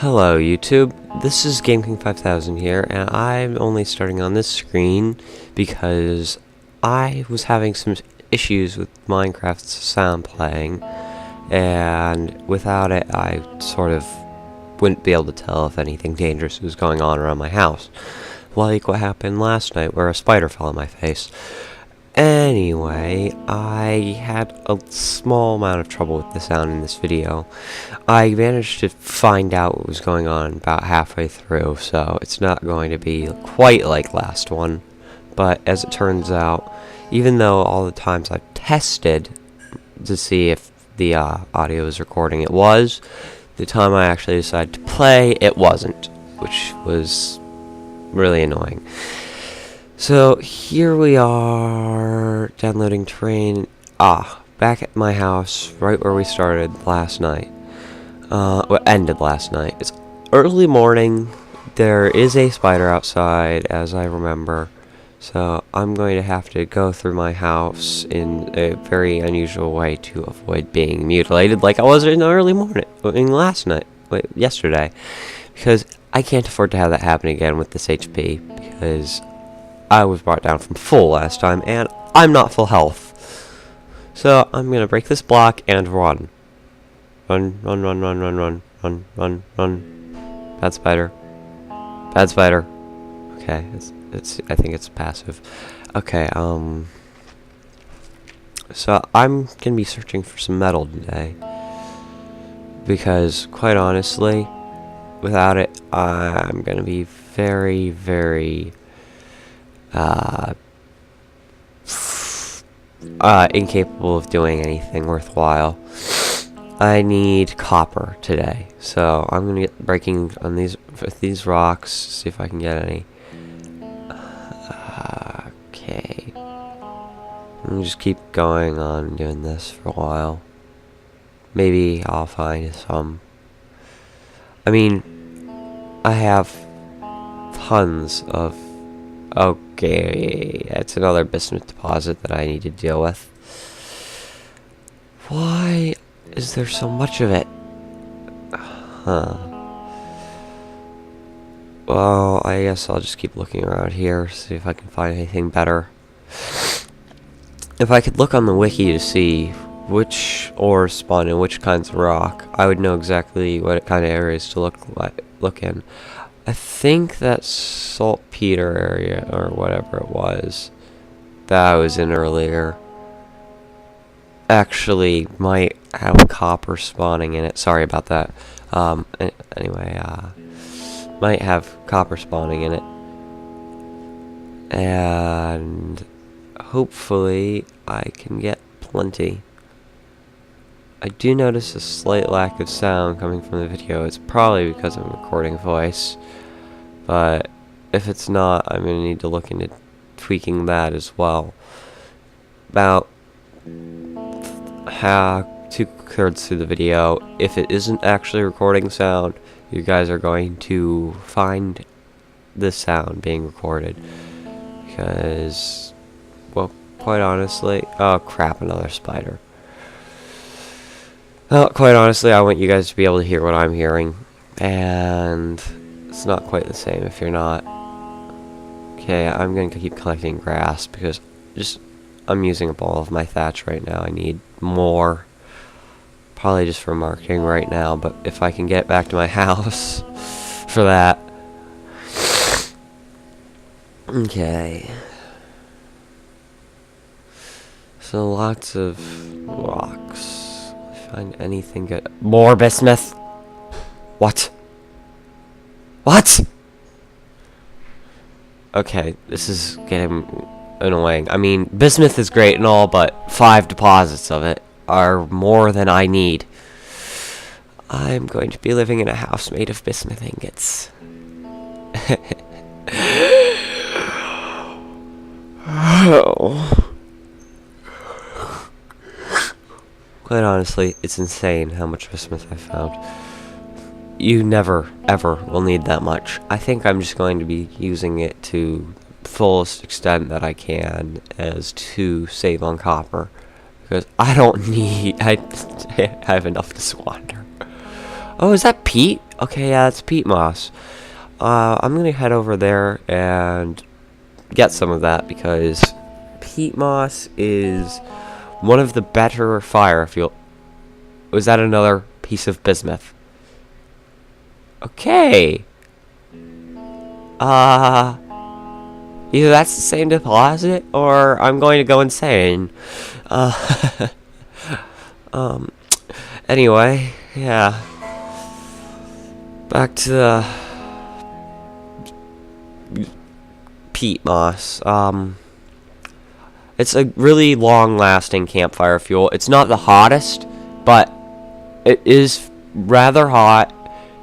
Hello YouTube, this is GameKing5000 here, and I'm only starting on this screen because I was having some issues with Minecraft's sound playing, and without it I sort of wouldn't be able to tell if anything dangerous was going on around my house, like what happened last night where a spider fell on my face. Anyway, I had a small amount of trouble with the sound in this video. I managed to find out what was going on about halfway through, so it's not going to be quite like last one. But as it turns out, even though all the times I've tested to see if the audio was recording, it was, the time I actually decided to play, it wasn't, which was really annoying. So here we are, downloading terrain, back at my house, right where we started last night, ended last night. It's early morning, there is a spider outside, as I remember, so I'm going to have to go through my house in a very unusual way to avoid being mutilated like I was in the early morning, yesterday, because I can't afford to have that happen again with this HP, because I was brought down from full last time, and I'm not full health. So I'm gonna break this block and run. Run, run, run, run, run, run, run, run, run. Bad spider. Bad spider. Okay, I think it's passive. Okay, so I'm gonna be searching for some metal today. Because, quite honestly, without it, I'm gonna be very, very incapable of doing anything worthwhile. I need copper today, so I'm gonna get breaking on these rocks, see if I can get any. Okay, let me just keep going on doing this for a while. Maybe I'll find some. I mean, I have tons of. Okay, that's another bismuth deposit that I need to deal with. Why is there so much of it? Huh. Well, I guess I'll just keep looking around here, see if I can find anything better. If I could look on the wiki to see which ores spawn in which kinds of rock, I would know exactly what kind of areas to look in. I think that saltpeter area, or whatever it was, that I was in earlier, actually might have copper spawning in it. Sorry about that. Anyway, might have copper spawning in it. And hopefully I can get plenty. I do notice a slight lack of sound coming from the video. It's probably because I'm recording voice, but if it's not, I'm going to need to look into tweaking that as well. About 2/3 through the video, if it isn't actually recording sound, you guys are going to find this sound being recorded, because, well, quite honestly, oh crap, another spider. Well, quite honestly, I want you guys to be able to hear what I'm hearing, and it's not quite the same if you're not. Okay, I'm going to keep collecting grass, because I'm using up all of my thatch right now. I need more, probably just for marketing right now, but if I can get back to my house for that. Okay. So lots of rocks. Find anything good. More bismuth? What? What? Okay, this is getting annoying. I mean, bismuth is great and all, but 5 deposits of it are more than I need. I'm going to be living in a house made of bismuth ingots. Oh. Quite honestly, it's insane how much bismuth I found. You never, ever will need that much. I think I'm just going to be using it to the fullest extent that I can as to save on copper. Because I don't need, I have enough to squander. Oh, is that Pete? Okay, yeah, it's peat moss. I'm gonna head over there and get some of that because peat moss is one of the better fire fuel. Was that another piece of bismuth? Okay. Either that's the same deposit or I'm going to go insane. Uh, anyway, yeah. Back to the peat moss. It's a really long-lasting campfire fuel. It's not the hottest, but it is rather hot.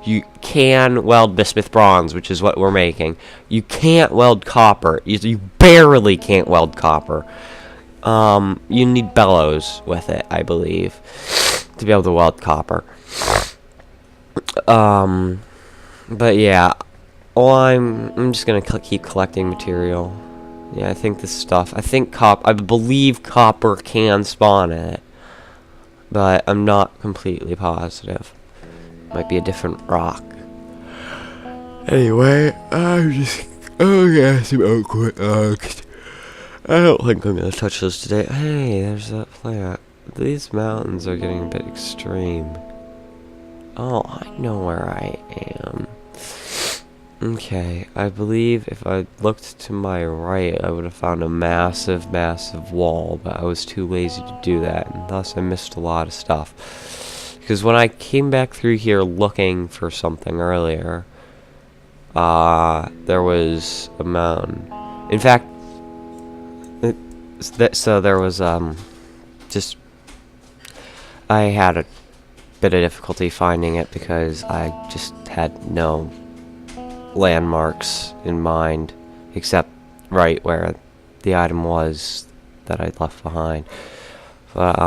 You can weld bismuth bronze, which is what we're making. You can't weld copper. You barely can't weld copper. You need bellows with it, I believe, to be able to weld copper. But yeah, I'm just gonna keep collecting material. Yeah, I think this stuff. I believe copper can spawn in it, but I'm not completely positive. Might be a different rock. Anyway, yeah, some oak. I don't think I'm gonna touch those today. Hey, there's that plant. These mountains are getting a bit extreme. Oh, I know where I am. Okay, I believe if I looked to my right, I would have found a massive, massive wall, but I was too lazy to do that, and thus I missed a lot of stuff. Because when I came back through here looking for something earlier, there was a mountain. In fact, so there was, I had a bit of difficulty finding it because I just had no landmarks in mind, except right where the item was that I'd left behind. But,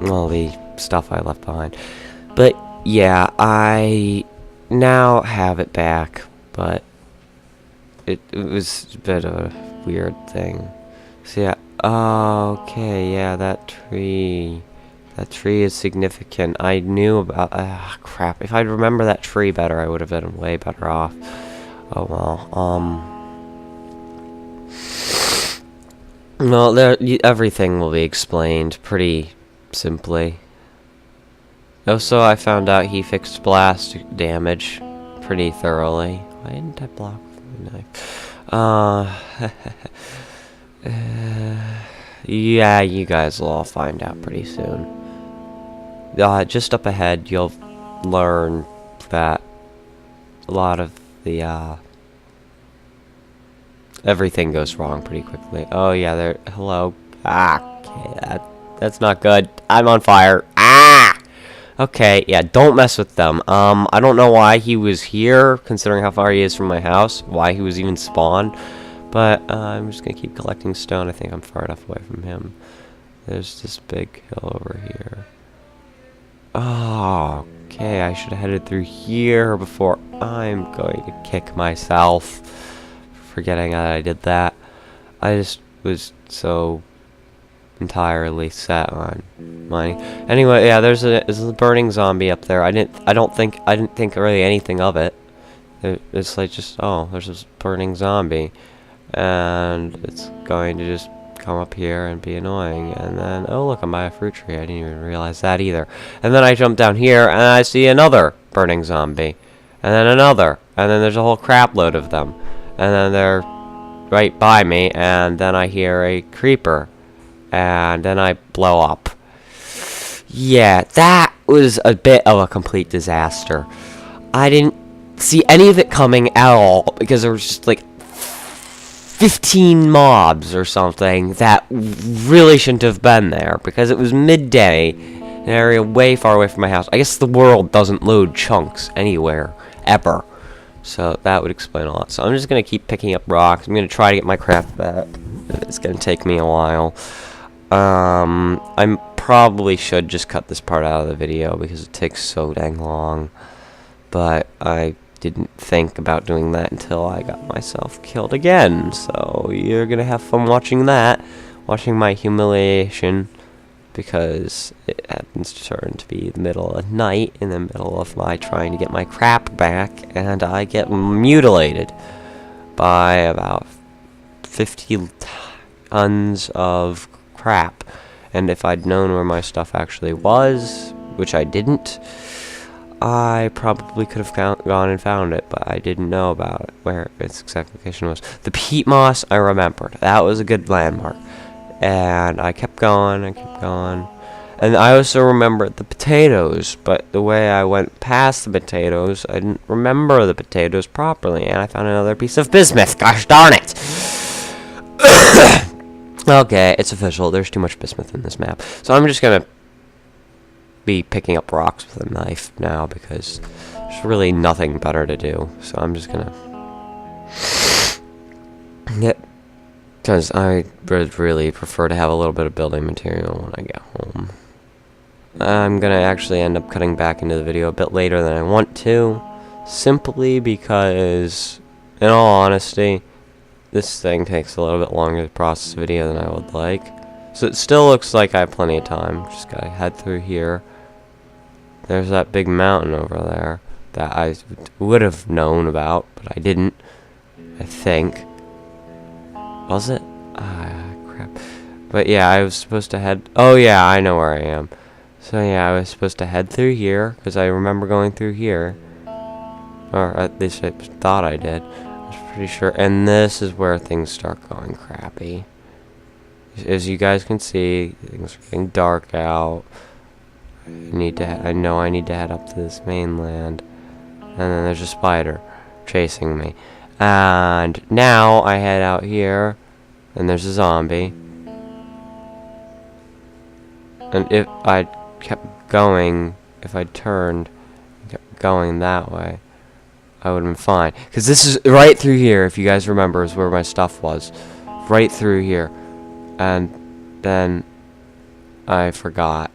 well, the stuff I left behind. But, yeah, I now have it back, but it was a bit of a weird thing. So, yeah, okay, yeah, that tree is significant. I knew about... crap. If I'd remember that tree better, I would have been way better off. Oh, well. Well, everything will be explained pretty simply. Also, I found out he fixed blast damage pretty thoroughly. Why didn't I block the knife? Yeah, you guys will all find out pretty soon. Just up ahead, you'll learn that a lot of the, everything goes wrong pretty quickly. Oh, yeah, hello. Okay, that's not good. I'm on fire. Okay, yeah, don't mess with them. I don't know why he was here, considering how far he is from my house, why he was even spawned, but, I'm just gonna keep collecting stone. I think I'm far enough away from him. There's this big hill over here. Oh, okay, I should have headed through here before. I'm going to kick myself for forgetting that I did that. I just was so entirely set on mining. Anyway, yeah, there's a burning zombie up there. I didn't think really anything of it. It's like just, oh, there's this burning zombie, and it's going to just come up here and be annoying, and then, oh look, I'm by a fruit tree. I didn't even realize that either. And then I jump down here and I see another burning zombie, and then another, and then there's a whole crap load of them, and then they're right by me, and then I hear a creeper, and then I blow up. Yeah, that was a bit of a complete disaster. I didn't see any of it coming at all because there was just like 15 mobs or something that really shouldn't have been there because it was midday in an area way far away from my house. I guess the world doesn't load chunks anywhere, ever. So that would explain a lot. So I'm just going to keep picking up rocks. I'm going to try to get my craft back. It's going to take me a while. I probably should just cut this part out of the video because it takes so dang long. But I didn't think about doing that until I got myself killed again. So you're gonna have fun watching that, watching my humiliation because it happens to turn to be the middle of night in the middle of my trying to get my crap back, and I get mutilated by about 50 tons of crap. And if I'd known where my stuff actually was, which I didn't, I probably could have gone and found it, but I didn't know about it, where its exact location was. The peat moss, I remembered. That was a good landmark. And I kept going, And I also remembered the potatoes, but the way I went past the potatoes, I didn't remember the potatoes properly, and I found another piece of bismuth. Gosh darn it! Okay, it's official. There's too much bismuth in this map. So I'm just gonna be picking up rocks with a knife now, because there's really nothing better to do. So I'm just gonna... Yep. Because I would really prefer to have a little bit of building material when I get home. I'm gonna actually end up cutting back into the video a bit later than I want to, simply because, in all honesty, this thing takes a little bit longer to process video than I would like. So it still looks like I have plenty of time. Just gotta head through here. There's that big mountain over there that I would have known about, but I didn't, I think. Was it? Ah, crap. But yeah, I was supposed to head... Oh yeah, I know where I am. So yeah, I was supposed to head through here, because I remember going through here. Or at least I thought I did. I was pretty sure. And this is where things start going crappy. As you guys can see, things are getting dark out. I know I need to head up to this mainland. And then there's a spider chasing me. And now I head out here, and there's a zombie. And if I kept going, if I turned, kept going that way, I would have been fine. Because this is right through here, if you guys remember, is where my stuff was. Right through here. And then I forgot.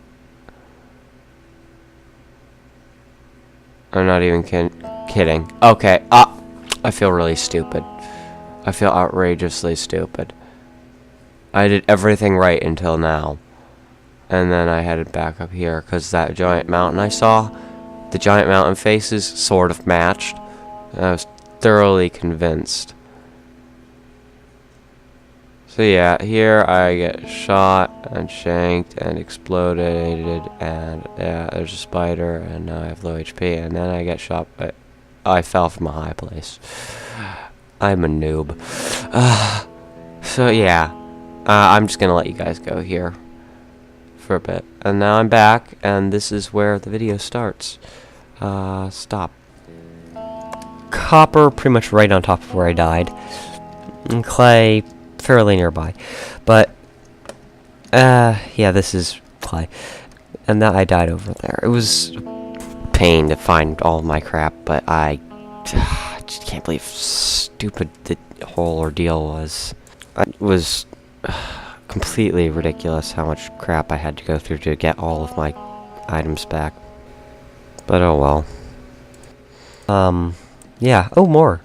I'm not even kidding. Okay, I feel really stupid. I feel outrageously stupid. I did everything right until now. And then I headed back up here, because that giant mountain I saw, the giant mountain faces sort of matched. And I was thoroughly convinced. So yeah, here I get shot and shanked and exploded, and yeah, there's a spider, and now I have low HP, and then I get shot, but I fell from a high place. I'm a noob. So yeah, I'm just gonna let you guys go here for a bit, and now I'm back, and this is where the video starts. Stop. Copper pretty much right on top of where I died, and clay fairly nearby, but yeah, this is clay, and that I died over there. It was pain to find all of my crap, but I just can't believe how stupid the whole ordeal was. It was completely ridiculous how much crap I had to go through to get all of my items back. But oh well. Yeah, oh, more.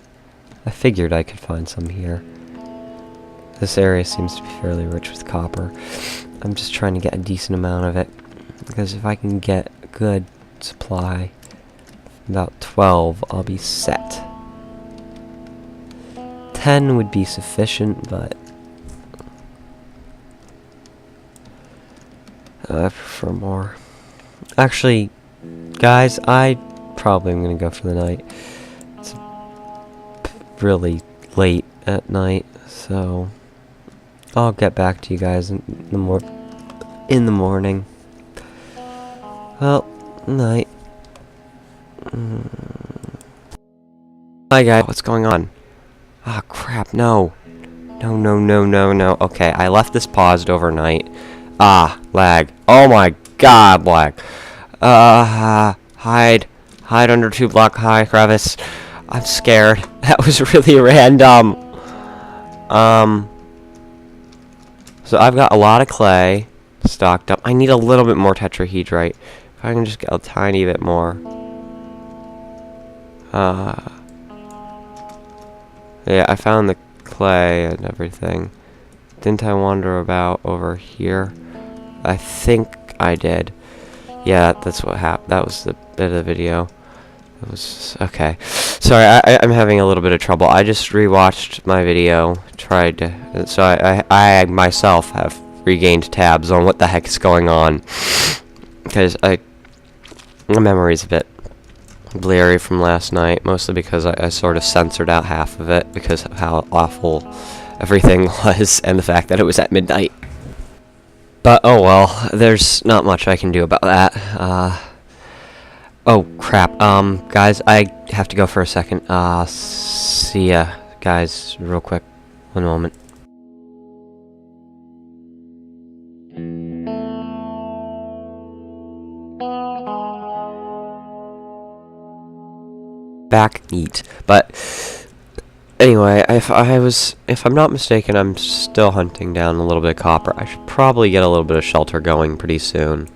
I figured I could find some here. This area seems to be fairly rich with copper. I'm just trying to get a decent amount of it, because if I can get a good supply, about 12, I'll be set. 10 would be sufficient, but I prefer more. Actually, guys, I probably am going to go for the night. It's really late at night, so I'll get back to you guys in the morning. Well, night. Hi guys, what's going on? Ah, crap, no. No. Okay, I left this paused overnight. Ah, lag. Oh my god, lag. Hide under 2 block high crevice. I'm scared. That was really random. So I've got a lot of clay stocked up. I need a little bit more tetrahedrite. If I can just get a tiny bit more. Yeah, I found the clay and everything. Didn't I wander about over here? I think I did. Yeah, that's what happened. That was the bit of the video. It was okay. Sorry, I'm having a little bit of trouble. I just rewatched my video, tried to, so I myself have regained tabs on what the heck is going on, because my memory's a bit blurry from last night, mostly because I sort of censored out half of it because of how awful everything was and the fact that it was at midnight. But oh well, there's not much I can do about that. Oh crap, guys, I have to go for a second. See ya, guys, real quick. One moment. Back neat. But anyway, if I'm not mistaken, I'm still hunting down a little bit of copper. I should probably get a little bit of shelter going pretty soon.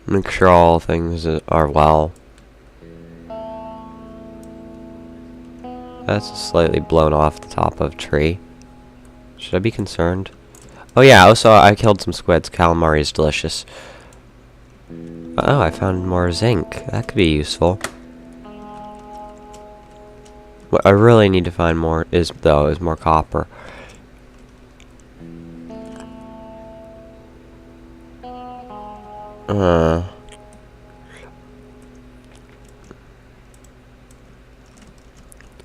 Make sure all things are well. That's slightly blown off the top of a tree. Should I be concerned? Oh yeah, also I killed some squids. Calamari is delicious. Oh, I found more zinc. That could be useful. What I really need to find more is more copper.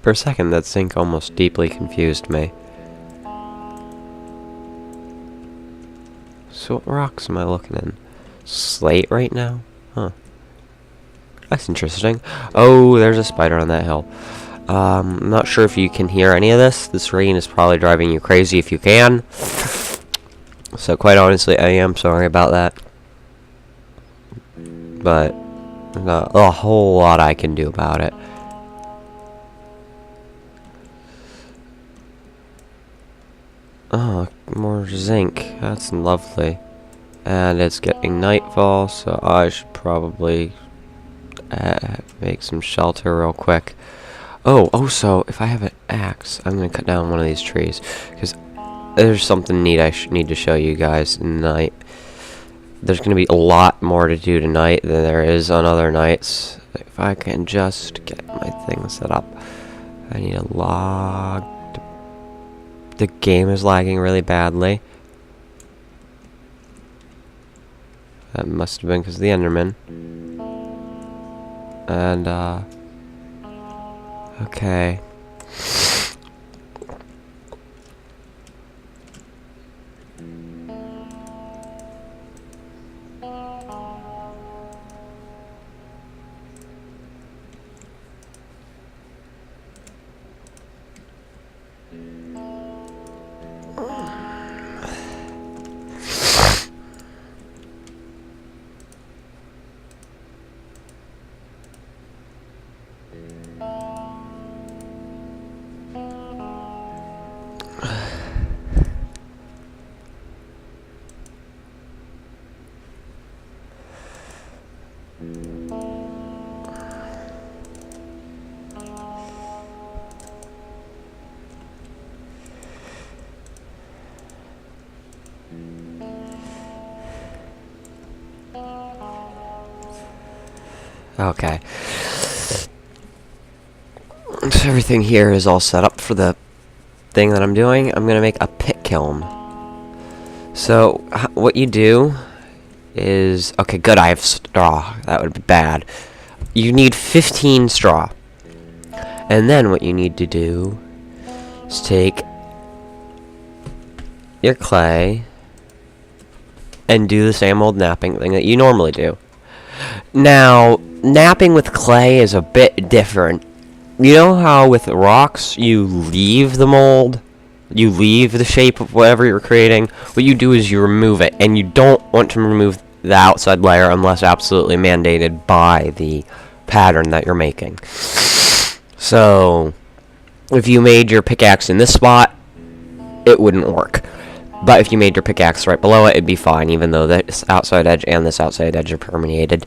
For a second, that zinc almost deeply confused me. So what rocks am I looking in? Slate right now? Huh. That's interesting. Oh, there's a spider on that hill. I'm not sure if you can hear any of this. This rain is probably driving you crazy if you can. So quite honestly, I am sorry about that. But not a whole lot I can do about it. Oh, more zinc. That's lovely. And it's getting nightfall, so I should probably make some shelter real quick. Oh, so if I have an axe, I'm going to cut down one of these trees. Because there's something neat I need to show you guys tonight. There's going to be a lot more to do tonight than there is on other nights. If I can just get my thing set up. I need a log. The game is lagging really badly. That must have been because of the Enderman. And, okay. Okay. So everything here is all set up for the thing that I'm doing. I'm gonna make a pit kiln. So what you do is, okay, good, I have straw. That would be bad. You need 15 straw. And then what you need to do is take your clay and do the same old napping thing that you normally do. Now, napping with clay is a bit different. You know how with rocks you leave the mold? You leave the shape of whatever you're creating? What you do is you remove it, and you don't want to remove the outside layer unless absolutely mandated by the pattern that you're making. So, if you made your pickaxe in this spot, it wouldn't work. But if you made your pickaxe right below it, it'd be fine, even though this outside edge and this outside edge are permeated.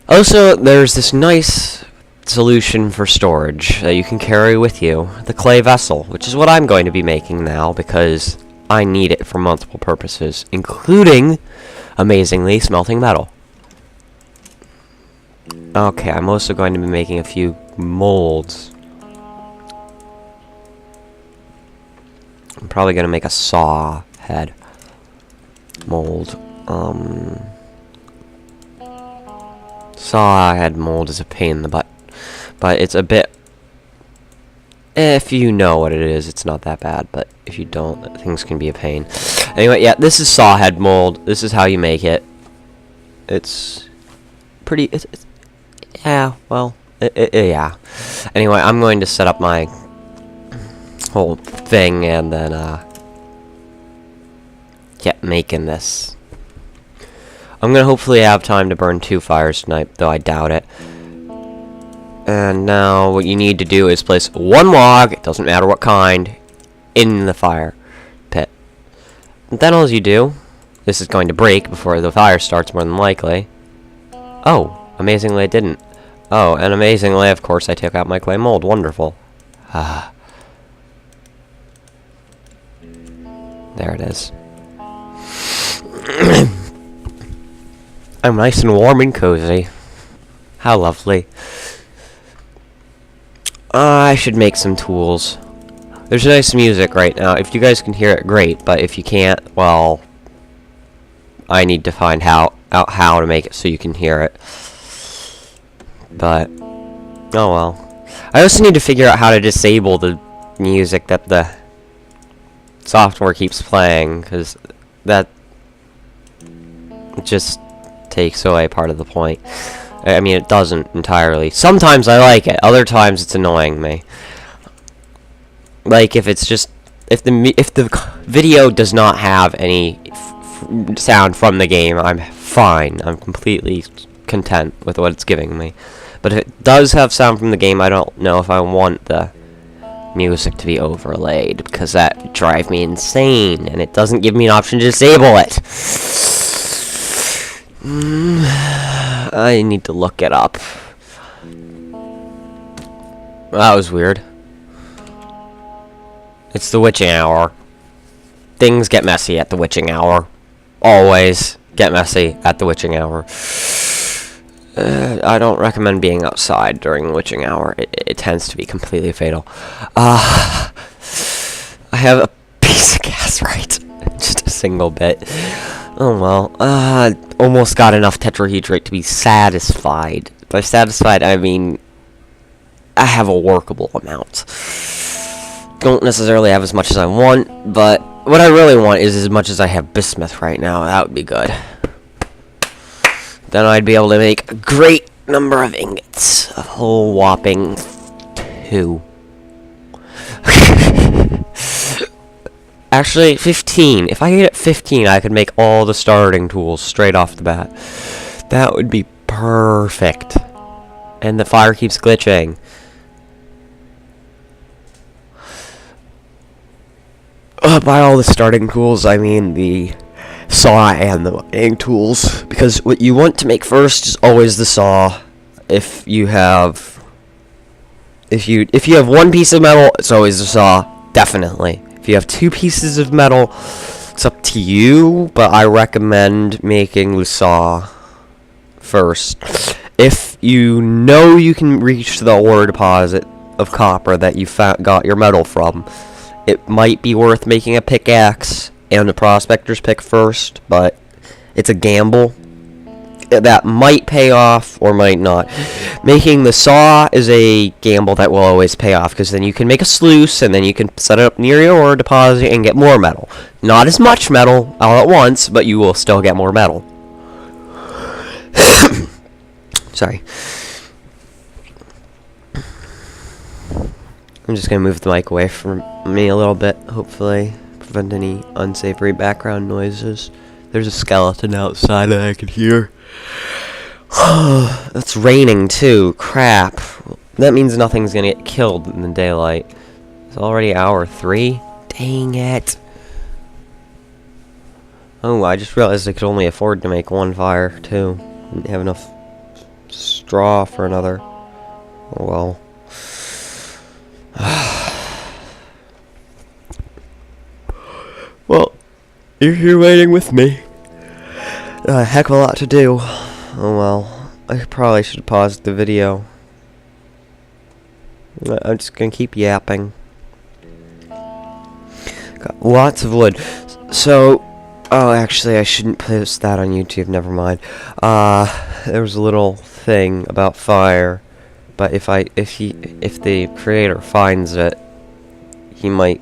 Also, there's this nice solution for storage that you can carry with you, the clay vessel, which is what I'm going to be making now, because I need it for multiple purposes, including, amazingly, smelting metal. Okay, I'm also going to be making a few molds. I'm probably going to make a saw head mold. Saw head mold is a pain in the butt, but it's a bit. If you know what it is, it's not that bad, but if you don't, things can be a pain. Anyway, yeah, this is saw head mold. This is how you make it. It's pretty. Yeah. Well. Yeah. Anyway, I'm going to set up my whole thing and then get making this. I'm gonna hopefully have time to burn 2 fires tonight, though I doubt it. And now what you need to do is place 1 log, it doesn't matter what kind, in the fire pit. And then all you do, this is going to break before the fire starts more than likely. Oh, amazingly it didn't. Oh, and amazingly, of course, I took out my clay mold. Wonderful. Ah. There it is. I'm nice and warm and cozy. How lovely. I should make some tools. There's nice music right now. If you guys can hear it, great. But if you can't, well, I need to find out how to make it so you can hear it. But, oh well. I also need to figure out how to disable the music that the software keeps playing, because that just takes away part of the point. I mean, it doesn't entirely. Sometimes I like it. Other times it's annoying me. Like if it's just if the video does not have any sound from the game, I'm fine. I'm completely content with what it's giving me. But if it does have sound from the game, I don't know if I want the music to be overlaid, because that would drive me insane, and it doesn't give me an option to disable it. I need to look it up. That was weird. It's the witching hour. Things get messy at the witching hour. Always get messy at the witching hour. I don't recommend being outside during the witching hour. It tends to be completely fatal. I have a piece of gas right. Just a single bit. Oh well. Almost got enough tetrahedrite to be satisfied. By satisfied, I mean I have a workable amount. Don't necessarily have as much as I want, but what I really want is as much as I have bismuth right now. That would be good. Then I'd be able to make a great number of ingots. A whole whopping 2. Actually, 15. If I get it 15, I could make all the starting tools straight off the bat. That would be perfect. And the fire keeps glitching. By all the starting tools, I mean the saw and the mining tools, because what you want to make first is always the saw. If you have 1 piece of metal, it's always the saw, definitely. If you have 2 pieces of metal, it's up to you, but I recommend making the saw first. If you know you can reach the ore deposit of copper that you got your metal from, it might be worth making a pickaxe and a prospector's pick first, but it's a gamble. That might pay off or might not. Making the saw is a gamble that will always pay off, because then you can make a sluice and then you can set it up near your ore deposit and get more metal. Not as much metal all at once, but you will still get more metal. Sorry. I'm just going to move the mic away from me a little bit, hopefully prevent any unsavory background noises. There's a skeleton outside that I can hear. It's raining too. Crap. That means nothing's going to get killed in the daylight. It's already hour 3. Dang it. Oh, I just realized I could only afford to make 1 fire, too. Didn't have enough straw for another. Oh well. Well, you're here waiting with me. A heck of a lot to do. Oh well, I probably should pause the video. I'm just gonna keep yapping. Got lots of wood. So, oh, actually, I shouldn't post that on YouTube. Never mind. There was a little thing about fire, but if the creator finds it, he might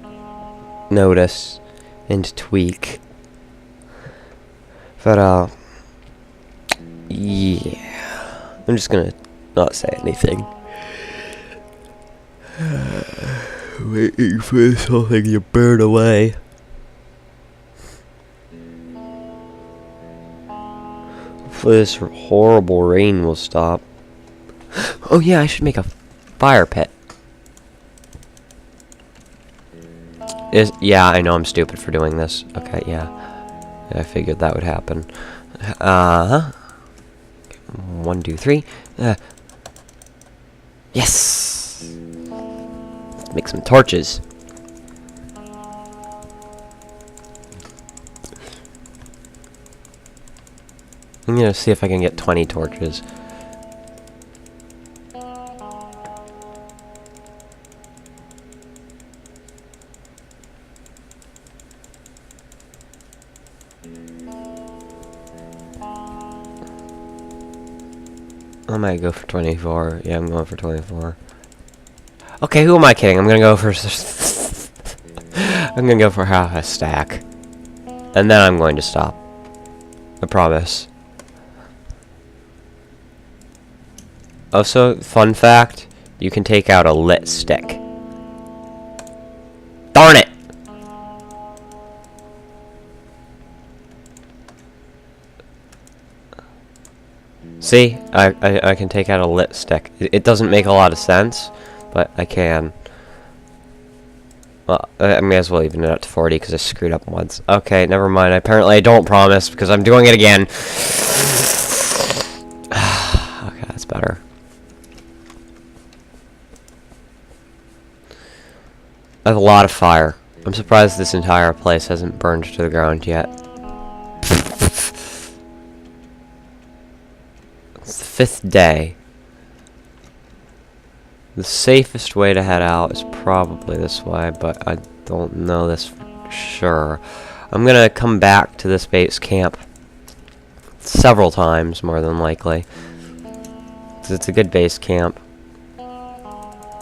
notice and tweak. But yeah, I'm just gonna not say anything. Waiting for this whole thing to burn away. Hopefully this horrible rain will stop. Oh yeah, I should make a fire pit. Yeah, I know I'm stupid for doing this. Okay, yeah. I figured that would happen. 1, 2, 3. Yes! Let's make some torches. I'm gonna see if I can get 20 torches. I might go for 24. Yeah, I'm going for 24. Okay, who am I kidding? I'm gonna go for I'm gonna go for half a stack. And then I'm going to stop. I promise. Also, fun fact, you can take out a lit stick. Darn it! See, I can take out a lit stick. It doesn't make a lot of sense, but I can. Well, I may as well even it up to 40 because I screwed up once. Okay, never mind. Apparently I don't promise because I'm doing it again. Okay, that's better. I have a lot of fire. I'm surprised this entire place hasn't burned to the ground yet. It's the 5th day. The safest way to head out is probably this way, but I don't know this for sure. I'm gonna come back to this base camp several times, more than likely. 'Cause it's a good base camp.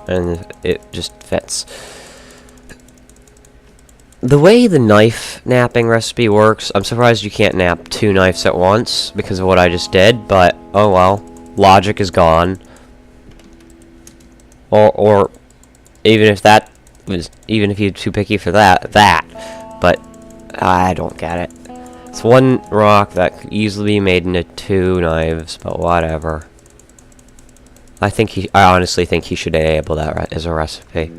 And it just fits. The way the knife napping recipe works, I'm surprised you can't nap 2 knives at once because of what I just did, but oh well. Logic is gone. Or even if you're too picky for that, but I don't get it. It's one rock that could easily be made into 2 knives, but whatever. I honestly think he should enable that as a recipe.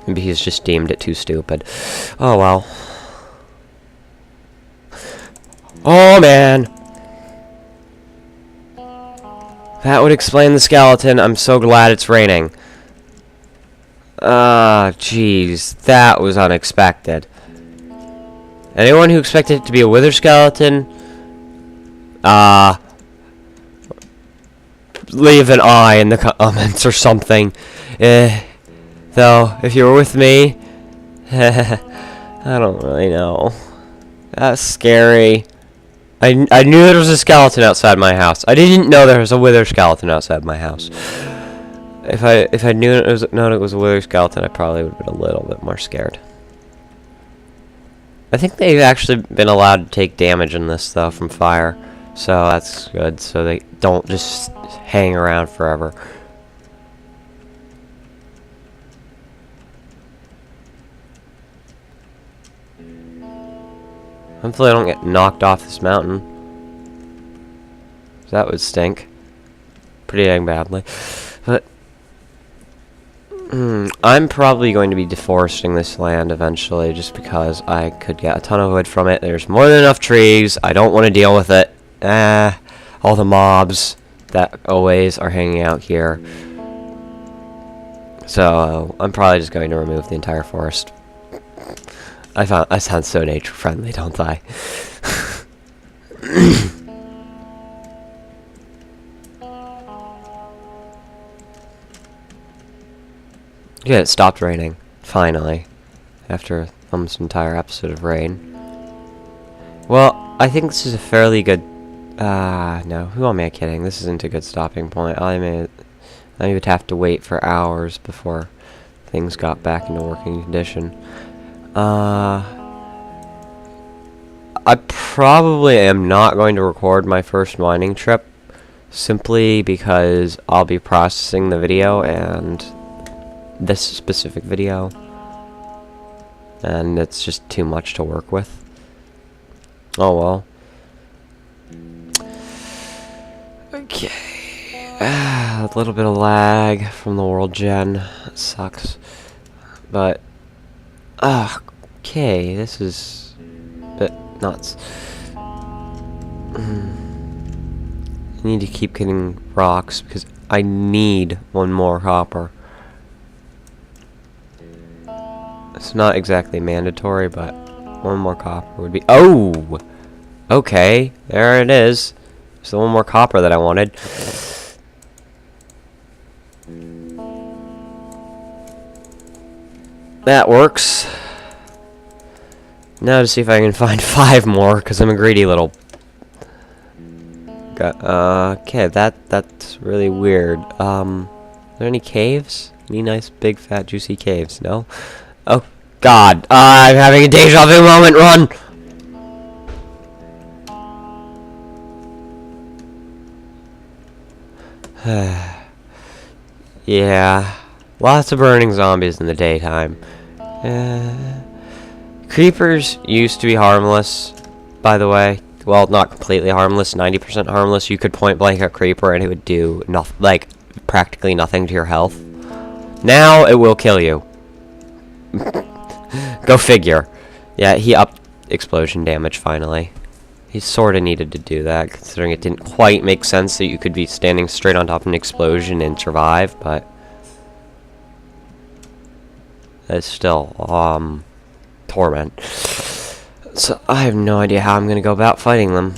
Maybe he's just deemed it too stupid. Oh well. Oh man! That would explain the skeleton. I'm so glad it's raining. Ah, jeez. That was unexpected. Anyone who expected it to be a wither skeleton, leave an eye in the comments or something. Though, if you were with me, I don't really know. That's scary. I knew there was a skeleton outside my house. I didn't know there was a wither skeleton outside my house. If I knew it was a wither skeleton, I probably would have been a little bit more scared. I think they've actually been allowed to take damage in this though from fire, so that's good. So they don't just hang around forever. Hopefully I don't get knocked off this mountain. That would stink. Pretty dang badly. But I'm probably going to be deforesting this land eventually just because I could get a ton of wood from it. There's more than enough trees. I don't want to deal with it. All the mobs that always are hanging out here. So I'm probably just going to remove the entire forest. I sound so nature friendly, don't I? Yeah, it stopped raining, finally, after almost an entire episode of rain. Well, I think this is a fairly good, no, who am I kidding? This isn't a good stopping point. I would have to wait for hours before things got back into working condition. I probably am not going to record my first mining trip, simply because I'll be processing the video and this specific video, and it's just too much to work with. Oh well. Okay. A little bit of lag from the world gen. It sucks. But okay, this is a bit nuts. I need to keep getting rocks because I need one more copper. It's not exactly mandatory, but one more copper would be... Oh! Okay, there it is. It's the one more copper that I wanted. That works. Now to see if I can find 5 more, because I'm a greedy little... okay, that's really weird. Are there any caves? Any nice, big, fat, juicy caves? No? Oh, God. I'm having a deja vu moment. Run! Yeah. Lots of burning zombies in the daytime. Creepers used to be harmless, by the way. Well, not completely harmless, 90% harmless. You could point blank a creeper and it would do like practically nothing to your health. Now it will kill you. Go figure. Yeah, he upped explosion damage finally. He sorta needed to do that, considering it didn't quite make sense that you could be standing straight on top of an explosion and survive, but it's still torment. So I have no idea how I'm gonna go about fighting them.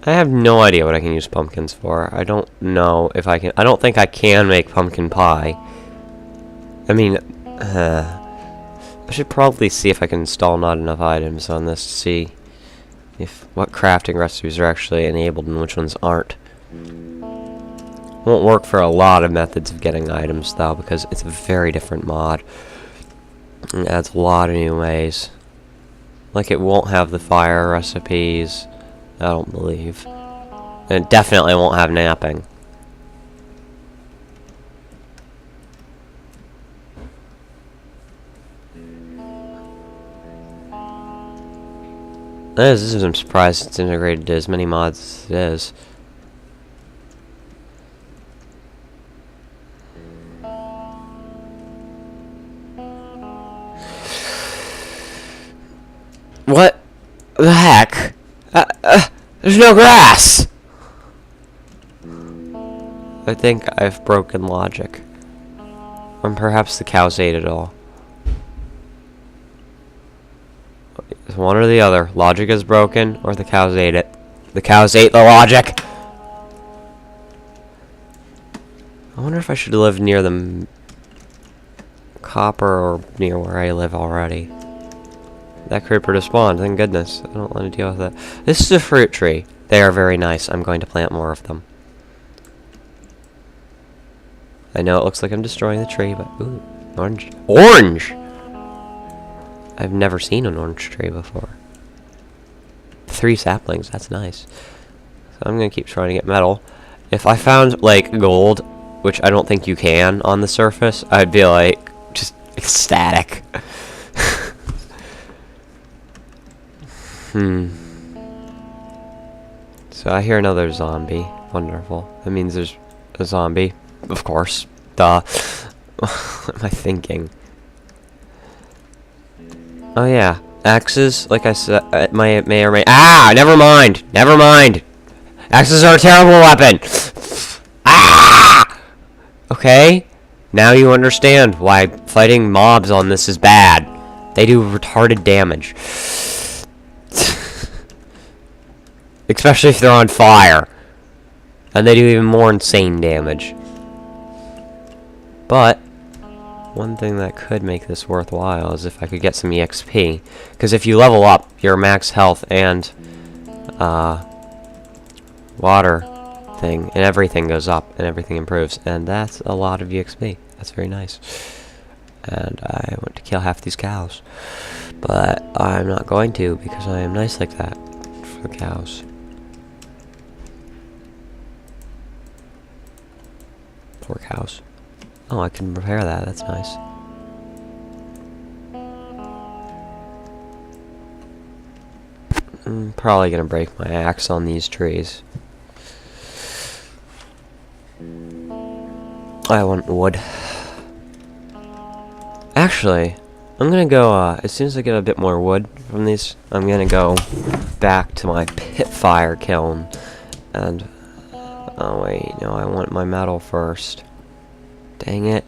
I have no idea what I can use pumpkins for. I don't know if I can... I don't think I can make pumpkin pie. I mean, I should probably see if I can install not enough items on this to see if what crafting recipes are actually enabled and which ones aren't. Won't work for a lot of methods of getting items, though, because it's a very different mod. It adds a lot of new ways. Like, it won't have the fire recipes... I don't believe. And it definitely won't have napping. I'm surprised it's integrated to as many mods as it is. What the heck? There's no grass! I think I've broken logic. Or perhaps the cows ate it all. It's one or the other. Logic is broken, or the cows ate it. The cows ate the logic! I wonder if I should live near the copper or near where I live already. That creeper just spawned, thank goodness. I don't want to deal with that. This is a fruit tree. They are very nice. I'm going to plant more of them. I know it looks like I'm destroying the tree, but... Ooh, orange. Orange! I've never seen an orange tree before. 3 saplings, that's nice. So I'm going to keep trying to get metal. If I found, like, gold, which I don't think you can on the surface, I'd be, like, just ecstatic. So I hear another zombie. Wonderful. That means there's a zombie. Of course. Duh. What am I thinking? Oh yeah. Axes, like I said, may or may... Ah! Never mind! Never mind! Axes are a terrible weapon! Okay? Now you understand why fighting mobs on this is bad. They do retarded damage. Especially if they're on fire. And they do even more insane damage. But one thing that could make this worthwhile is if I could get some EXP. Because if you level up, your max health and water thing and everything goes up and everything improves. And that's a lot of EXP. That's very nice. And I want to kill half these cows. But I'm not going to because I am nice like that for the cows. Poor cows. Oh, I can repair that. That's nice. I'm probably gonna break my axe on these trees. I want wood. Actually, I'm gonna go, as soon as I get a bit more wood from these, I'm gonna go back to my pit fire kiln. And, oh wait, no, I want my metal first. Dang it.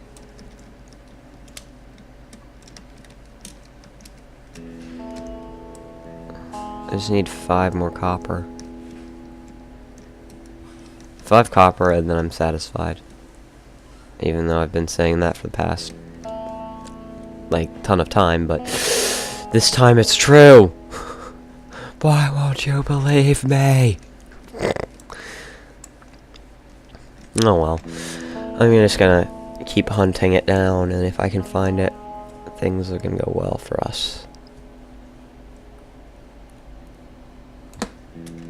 I just need 5 more copper. 5 copper and then I'm satisfied. Even though I've been saying that for the past, like, ton of time, but this time it's true! Why won't you believe me? Oh well. I'm just gonna keep hunting it down, and if I can find it, things are gonna go well for us.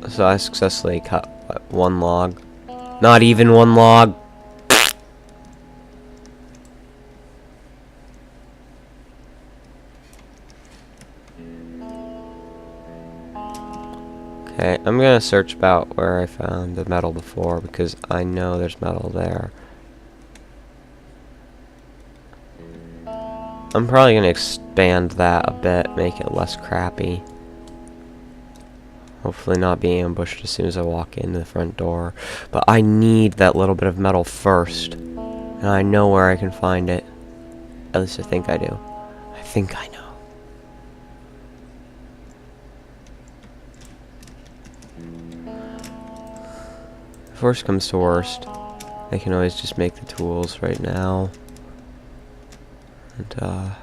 So I successfully cut, what, 1 log? Not even 1 log! Okay, I'm gonna search about where I found the metal before, because I know there's metal there. I'm probably gonna expand that a bit, make it less crappy. Hopefully not being ambushed as soon as I walk into the front door. But I need that little bit of metal first. And I know where I can find it. At least I think I do. I think I know. If worst comes to worst, I can always just make the tools right now. And,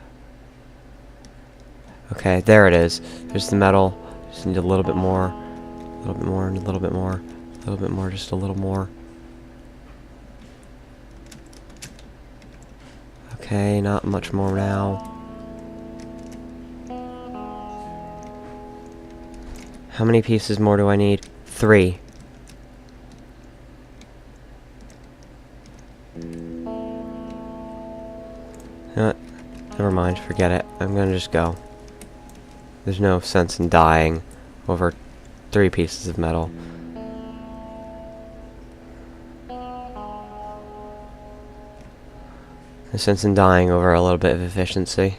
okay, there it is. There's the metal. Just need a little bit more. A little bit more, and a little bit more. A little bit more, just a little more. Okay, not much more now. How many pieces more do I need? 3. Never mind, forget it. I'm gonna just go. There's no sense in dying over 3 pieces of metal. No sense in dying over a little bit of efficiency.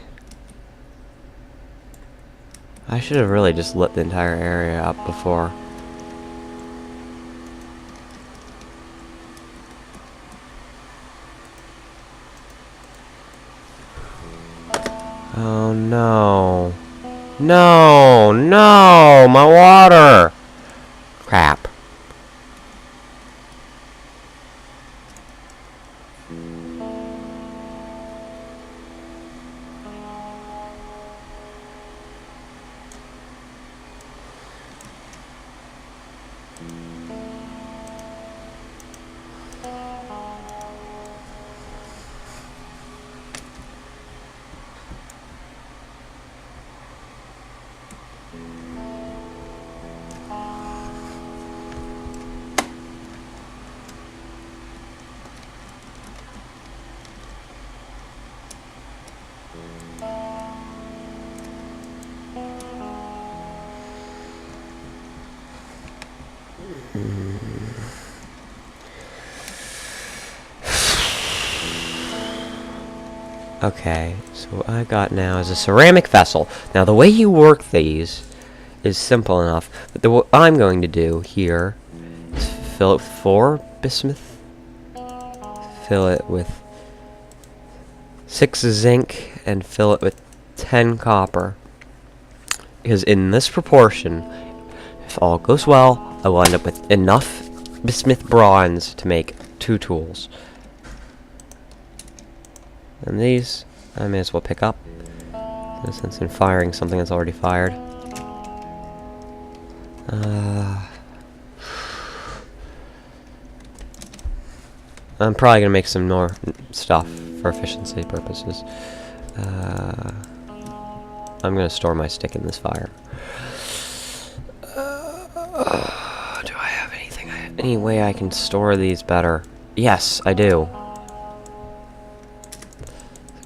I should have really just lit the entire area up before. Oh no. No, no, my water! Crap. Okay, so what I got now is a ceramic vessel. Now the way you work these is simple enough, but what I'm going to do here is fill it with 4 bismuth, fill it with 6 zinc and fill it with 10 copper. Because in this proportion, if all goes well, I will end up with enough bismuth bronze to make 2 tools. And these, I may as well pick up. No sense in firing something that's already fired. I'm probably gonna make some more stuff for efficiency purposes. I'm gonna store my stick in this fire. Do I have anything? Any way I can store these better? Yes, I do.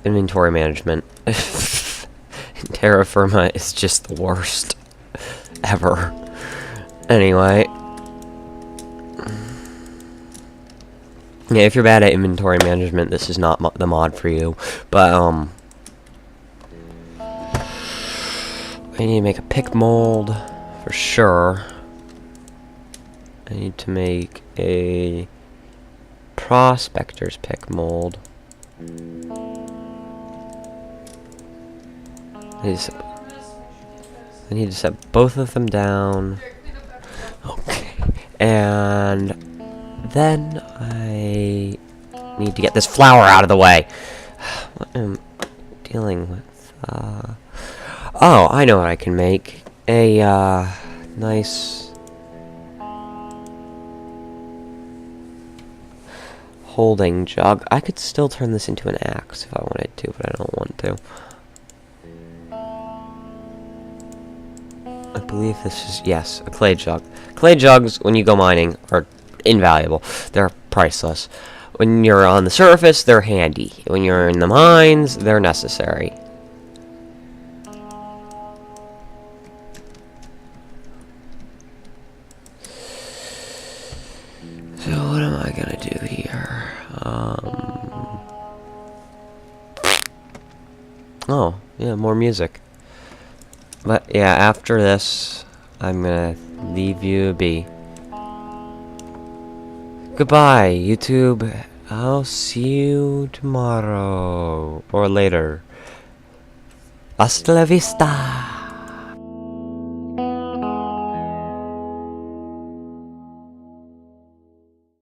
Inventory management. TerraFirma is just the worst ever. Anyway. Yeah, if you're bad at inventory management, this is not the mod for you. But, I need to make a pick mold, for sure. I need to make a prospector's pick mold. I need to set both of them down. Okay. And then I need to get this flower out of the way. What am I dealing with? Oh, I know what I can make. A nice holding jug. I could still turn this into an axe if I wanted to, but I don't want to. I believe this is, yes, a clay jug. Clay jugs, when you go mining, are invaluable. They're priceless. When you're on the surface, they're handy. When you're in the mines, they're necessary. So what am I gonna do here? Oh, yeah, more music. But yeah, after this, I'm gonna leave you be. Goodbye, YouTube. I'll see you tomorrow or later. Hasta la vista.